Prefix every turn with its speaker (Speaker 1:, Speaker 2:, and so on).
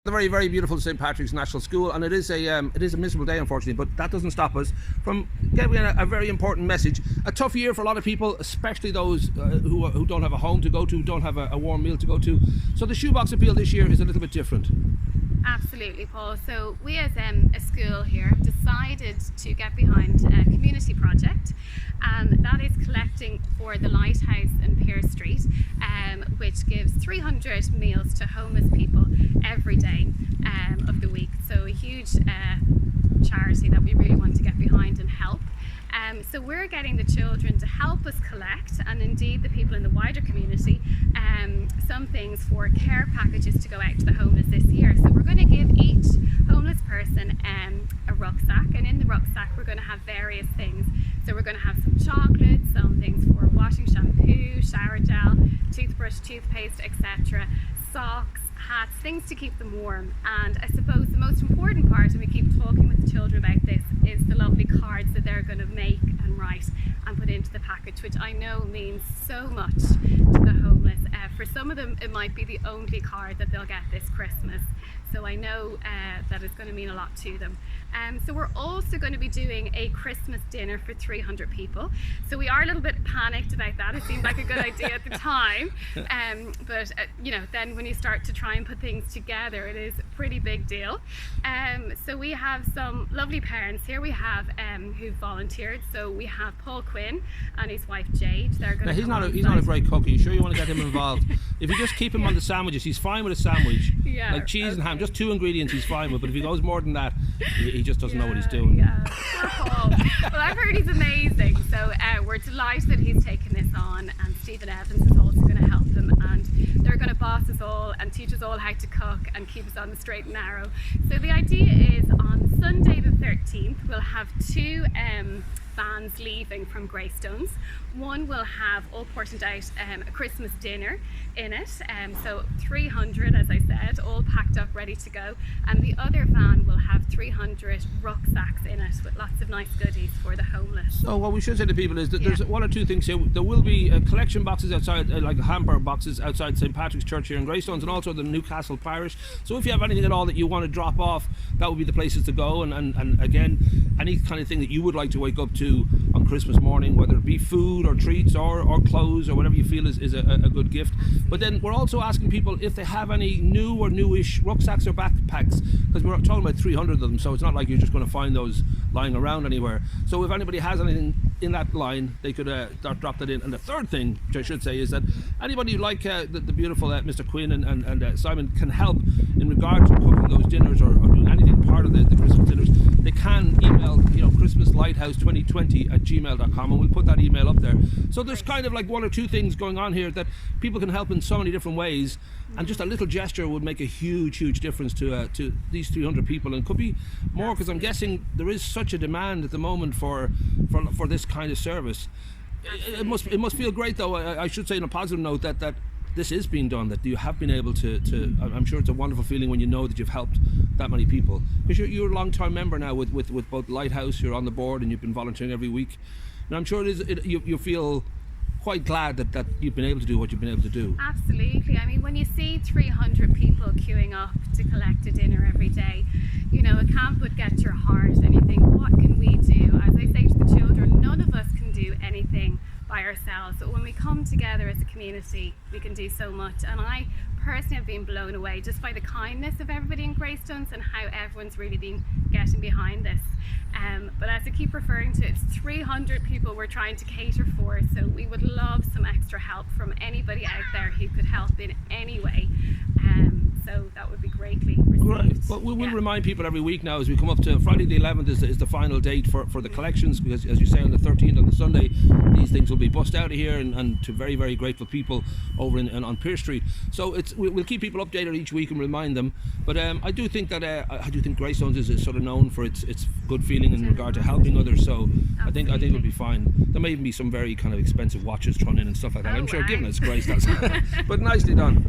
Speaker 1: The very, very beautiful St. Patrick's National School, and it is a miserable day, unfortunately, but that doesn't stop us from getting a very important message. A tough year for a lot of people, especially those who don't have a home to go to, don't have a warm meal to go to. So the Shoebox Appeal this year is a little bit different.
Speaker 2: Absolutely, Paul. So we as a school here have decided to get behind a community project, and that is collecting for the Lighthouse in Pearse Street, which gives 300 meals to homeless people every day of the week. So a huge charity that we really want to get behind and help. So we're getting the children to help us collect, and indeed the people in the wider community, some things for care packages to go out to the homeless this year. So we're going to give each homeless person a rucksack, and in the rucksack we're going to have various things. So we're going to have some chocolates, some things for washing shampoo, shower gel, toothbrush, toothpaste, etc., socks, hats, things to keep them warm. And I suppose the most important part, and we keep talking with the children about this, is the lovely cards that they're going to make and write and put into the package, which I know means so much to the homeless. For some of them it might be the only card that they'll get this Christmas, so I know that it's going to mean a lot to them. So we're also going to be doing a Christmas dinner for 300 people. So we are a little bit panicked about that. It seemed like a good idea at the time, but you know, then when you start to try and put things together, it is a pretty big deal. So we have some lovely parents here. We have who volunteered. So we have Paul Quinn and his wife Jade. They're going to he's
Speaker 1: not a great cook. Are you sure you want to get him involved? If you just keep him on the sandwiches, he's fine with a sandwich.
Speaker 2: Yeah,
Speaker 1: like cheese and ham, just 2 ingredients he's fine with, but if he goes more than that, he just doesn't know what he's doing.
Speaker 2: Yeah, poor Paul. Well, I've heard he's amazing, so we're delighted that he's taken this on, and Stephen Evans is also going to help them, and they're going to boss us all and teach us all how to cook and keep us on the straight and narrow. So the idea is on Sunday the 13th we'll have 2 vans leaving from Greystones. One will have, all portioned out, a Christmas dinner in it, so 300, as I said, all packed up ready to go, and the other van will have 300 rucksacks in it with lots of nice goodies for the homeless.
Speaker 1: So what we should say to people is that there's 1 or 2 things here. There will be collection boxes outside, like hamper boxes outside St. Patrick's Church here in Greystones, and also the Newcastle Parish. So if you have anything at all that you want to drop off, that would be the places to go, and again, any kind of thing that you would like to wake up to on Christmas morning, whether it be food or treats or clothes or whatever you feel is a good gift. But then we're also asking people if they have any new or newish rucksacks or backpacks, because we're talking about 300 of them, so it's not like you're just going to find those lying around anywhere. So if anybody has anything in that line, they could drop that in. And the third thing, which I should say, is that anybody who like the beautiful Mr. Quinn and Simon can help in regard to cooking those dinners or doing anything part of the Christmas dinners, they can email christmaslighthouse2020@gmail.com, and we'll put that email up there. So there's kind of like 1 or 2 things going on here that people can help in so many different ways, and just a little gesture would make a huge difference to these 300 people, and could be more, because I'm guessing there is such a demand at the moment for this kind of service. It must feel great, though. I should say, on a positive note, that this is being done, that you have been able to I'm sure it's a wonderful feeling when you know that you've helped that many people, because you're a long-time member now with both Lighthouse. You're on the board and you've been volunteering every week, and I'm sure you feel quite glad that you've been able to do what you've been able to do.
Speaker 2: Absolutely. I mean, when you see 300 people queuing up to collect a dinner every day, you know, it can't but get your heart, and you think, what can we do? As I say to the children, none of us can do anything by ourselves, but when we come together as a community, we can do so much. And I personally have been blown away just by the kindness of everybody in Greystones and how everyone's really been getting behind this. But as I keep referring to, it's 300 people we're trying to cater for, so we would love some extra help from anybody out there who could help in any way. So that would be greatly received.
Speaker 1: Right. Well, we'll remind people every week now as we come up to Friday the 11th is the final date for the collections, because as you say, on the 13th on the Sunday, these things will be bussed out of here and to very, very grateful people over on Pearse Street. So we'll keep people updated each week and remind them. But I do think Greystones is sort of known for its good feeling in regard to helping others. So I think it'll be fine. There may even be some very kind of expensive watches thrown in and stuff like that. I'm sure, given its grace, that's but nicely done.